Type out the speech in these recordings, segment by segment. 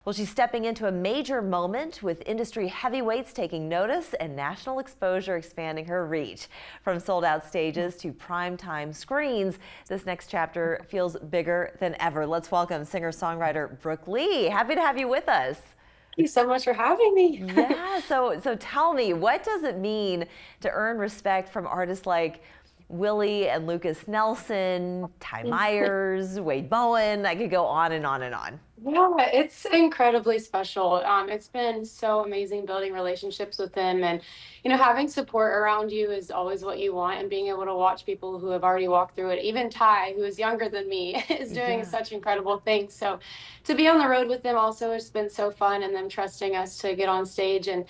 Well, she's stepping into a major moment with industry heavyweights taking notice and national exposure expanding her reach. From sold-out stages to primetime screens, this next chapter feels bigger than ever. Let's welcome singer-songwriter Brooke Lee. Happy to have you with us. Thank you so much for having me. Yeah, so tell me, what does it mean to earn respect from artists like Willie and Lucas Nelson, Ty Myers, Wade Bowen? I could go on and on and on. Yeah, it's incredibly special. It's been so amazing building relationships with them, and having support around you is always what you want. And being able to watch people who have already walked through it, even Ty, who is younger than me, is doing such incredible things. So to be on the road with them also has been so fun, and them trusting us to get on stage and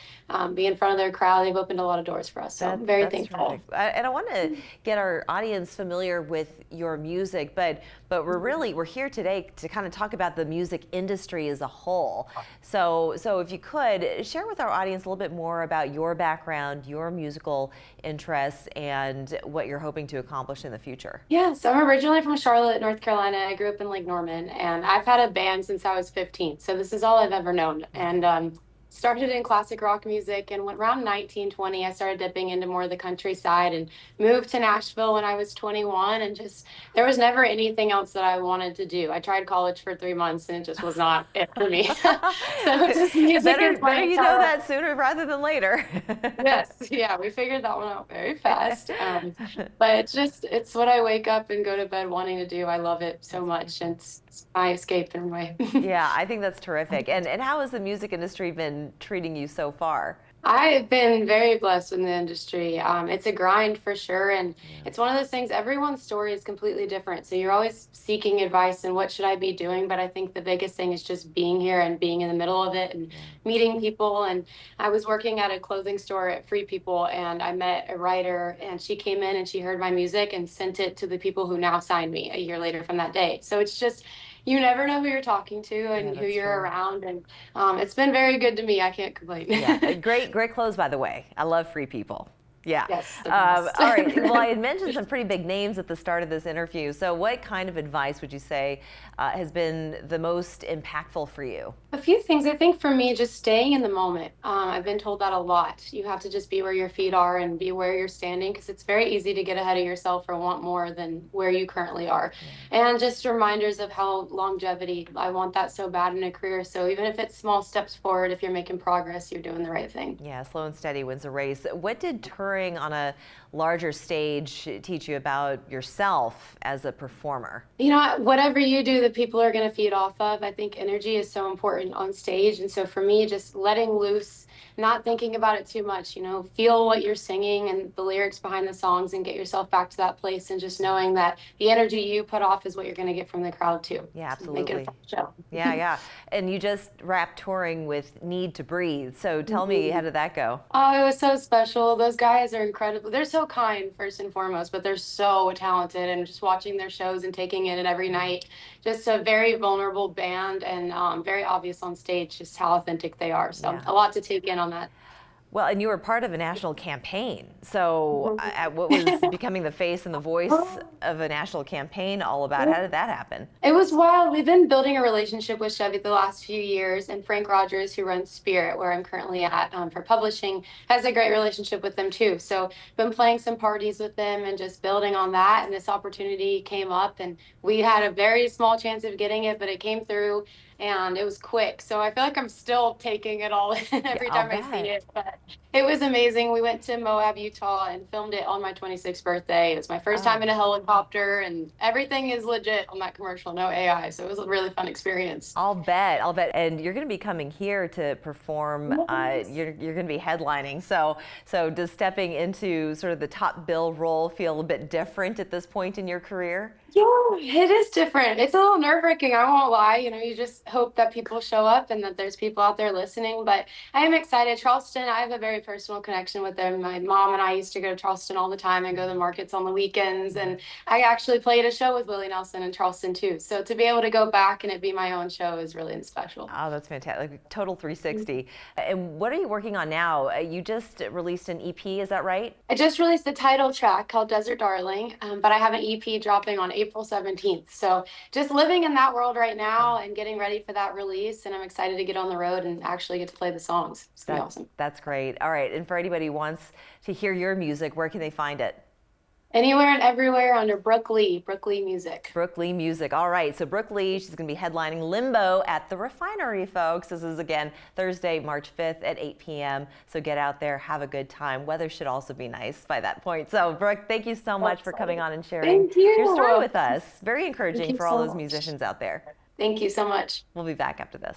be in front of their crowd. They've opened a lot of doors for us. So I'm very thankful. And I want to get our audience familiar with your music, but we're here today to kind of talk about the music industry as a whole. So if you could share with our audience a little bit more about your background, your musical interests, and what you're hoping to accomplish in the future. Yeah, so I'm originally from Charlotte, North Carolina. I grew up in Lake Norman, and I've had a band since I was 15. So this is all I've ever known. And started in classic rock music, and when around 1920 I started dipping into more of the countryside and moved to Nashville when I was 21, and just there was never anything else that I wanted to do. I tried college for 3 months and it just was not it for me. So just music better, is my you know that sooner rather than later. Yes, yeah, we figured that one out very fast. But it's what I wake up and go to bed wanting to do. I love it so much, and it's my escape in a way. Yeah, I think that's terrific. And how has the music industry been treating you so far? I've been very blessed in the industry. It's a grind for sure, and it's one of those things, everyone's story is completely different. So you're always seeking advice and what should I be doing? But I think the biggest thing is just being here and being in the middle of it and meeting people. And I was working at a clothing store at Free People, and I met a writer, and she came in and she heard my music and sent it to the people who now signed me a year later from that day. So it's just, you never know who you're talking to and who you're around, and it's been very good to me. I can't complain. Yeah, great clothes, by the way. I love Free People. Yeah. Yes. All right. Well, I had mentioned some pretty big names at the start of this interview. So what kind of advice would you say has been the most impactful for you? A few things. I think for me, just staying in the moment. I've been told that a lot. You have to just be where your feet are and be where you're standing, because it's very easy to get ahead of yourself or want more than where you currently are. And just reminders of how longevity, I want that so bad in a career. So even if it's small steps forward, if you're making progress, you're doing the right thing. Yeah, slow and steady wins a race. What did touring on a larger stage teach you about yourself as a performer? Whatever you do, the people are going to feed off of. I think energy is so important on stage. And so for me, just letting loose, not thinking about it too much, feel what you're singing and the lyrics behind the songs, and get yourself back to that place, and just knowing that the energy you put off is what you're going to get from the crowd too. Yeah, absolutely. Make it a fun show. Yeah. And you just wrapped touring with Need to Breathe. So tell me, how did that go? Oh, it was so special. Those guys are incredible. They're so kind, first and foremost, but they're so talented, and just watching their shows and taking it in every night, just a very vulnerable band, and very obvious on stage just how authentic they are. So a lot to take in on that. Well, and you were part of a national campaign. So what was becoming the face and the voice of a national campaign all about? How did that happen? It was wild. We've been building a relationship with Chevy the last few years, and Frank Rogers, who runs Spirit, where I'm currently at for publishing, has a great relationship with them too. So been playing some parties with them and just building on that, and this opportunity came up, and we had a very small chance of getting it, but it came through. And it was quick. So I feel like I'm still taking it all in every time I see it. But it was amazing. We went to Moab, Utah, and filmed it on my 26th birthday. It was my first time in a helicopter, and everything is legit on that commercial, no AI. So it was a really fun experience. I'll bet. And you're going to be coming here to perform. Yes. You're going to be headlining. So does stepping into sort of the top bill role feel a bit different at this point in your career? Yeah, it is different. It's a little nerve-wracking, I won't lie. You just hope that people show up and that there's people out there listening. But I am excited. Charleston, I have a very personal connection with them. My mom and I used to go to Charleston all the time and go to the markets on the weekends. And I actually played a show with Willie Nelson in Charleston too. So to be able to go back and it be my own show is really special. Oh, that's fantastic. Like total 360. And what are you working on now? You just released an EP, is that right? I just released a title track called Desert Darling, but I have an EP dropping on April 17th. So just living in that world right now and getting ready ready for that release, and I'm excited to get on the road and actually get to play the songs. It's gonna be awesome. That's great. All right, and for anybody who wants to hear your music, where can they find it? Anywhere and everywhere under Brooke Lee Music. Brooke Lee Music. All right, so Brooke Lee, she's going to be headlining Limbo at the Refinery, folks. This is, again, Thursday, March 5th at 8 p.m. So get out there, have a good time. Weather should also be nice by that point. So, Brooke, thank you so much for coming on and sharing your story with us. Very encouraging for all those musicians out there. Thank you so much. We'll be back after this.